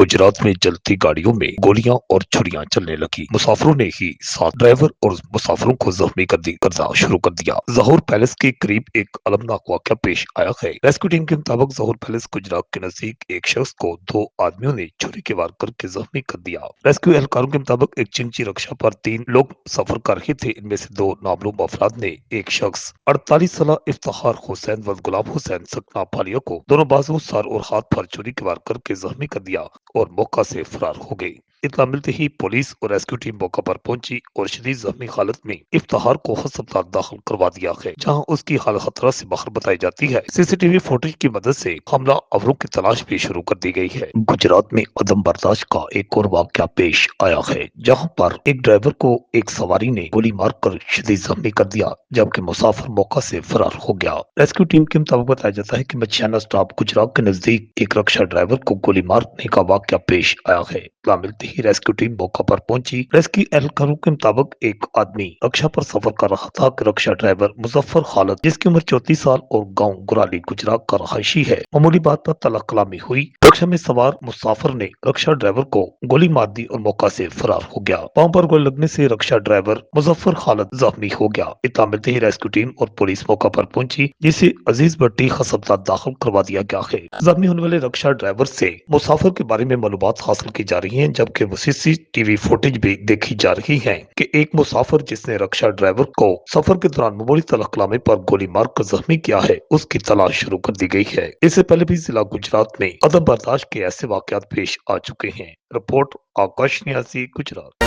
गुजरात में जलती गाड़ियों में गोलियां और छुरियां चलने लगी। मुसाफिरों ने ही साथ ड्राइवर और मुसाफिरों को जख्मी करना शुरू कर दिया। जहूर पैलेस के करीब एक अलमनाक वाकया पेश आया है। रेस्क्यू टीम के मुताबिक जहूर पैलेस गुजरात के नजदीक एक शख्स को दो आदमियों ने छुरी के वार करके जख्मी कर दिया। रेस्क्यू एहलकारों के मुताबिक एक चिंची रक्षा पर 3 लोग सफर कर रहे थे। इनमें से 2 नामालूम अफराद ने एक शख्स 48 साल इफ्तार हुसैन व गुलाब हुसैन सकना फालिया को दोनों बाजू, सर और हाथ पर छुरी के वार करके जख्मी कर दिया और मौका से फरार हो गई। इत्तला मिलते ही पुलिस और रेस्क्यू टीम मौका पर पहुंची और शदीद जख्मी हालत में इफ्तार को अस्पताल दाखिल करवा दिया है, जहां उसकी हालत खतरा से बाहर बताई जाती है। सीसीटीवी फुटेज की मदद से हमला आवरों की तलाश भी शुरू कर दी गई है। गुजरात में अदम बर्दाश्त का एक और वाकया पेश आया है, जहां पर एक ड्राइवर को एक सवारी ने गोली मारकर शदीद जख्मी कर दिया, जबकि मुसाफिर मौका से फरार हो गया। रेस्क्यू टीम के मुताबिक बताया जाता है कि मछियाना स्टॉप गुजरात के नजदीक एक रक्षा ड्राइवर को गोली मारने का वाकया पेश आया है। इत्तला मिलते ही रेस्क्यू टीम मौका पर पहुंची। रेस्क्यू एहलकारों के मुताबिक एक आदमी रक्षा पर सफर कर रहा था कि रक्षा ड्राइवर मुजफ्फर खालिद, जिसकी उम्र 34 साल और गांव गुराली गुजरात का रहायशी है, मामूली बात पर तला कलामी हुई। रक्षा में सवार मुसाफिर ने रक्षा ड्राइवर को गोली मार दी और मौका से फरार हो गया। पांव पर गोली लगने से रक्षा ड्राइवर मुजफ्फर खालिद जख्मी हो गया। इत्तला मिलते ही रेस्क्यू टीम और पुलिस मौका पर पहुंची, जिसे अजीज भट्टी अस्पताल दाखिल करवा दिया गया है। जख्मी होने वाले रक्षा ड्राइवर से मुसाफिर के बारे में मालूमात हासिल की जा रही हैं, जबकि वो सीसीटीवी फुटेज भी देखी जा रही है कि एक मुसाफिर जिसने रक्षा ड्राइवर को सफर के दौरान मामूली तलखलामे पर गोली मारकर जख्मी किया है, उसकी तलाश शुरू कर दी गई है। इससे पहले भी जिला गुजरात में अदम बर्दाश्त के ऐसे वाकयात पेश आ चुके हैं। रिपोर्ट आकाश न्यासी, गुजरात।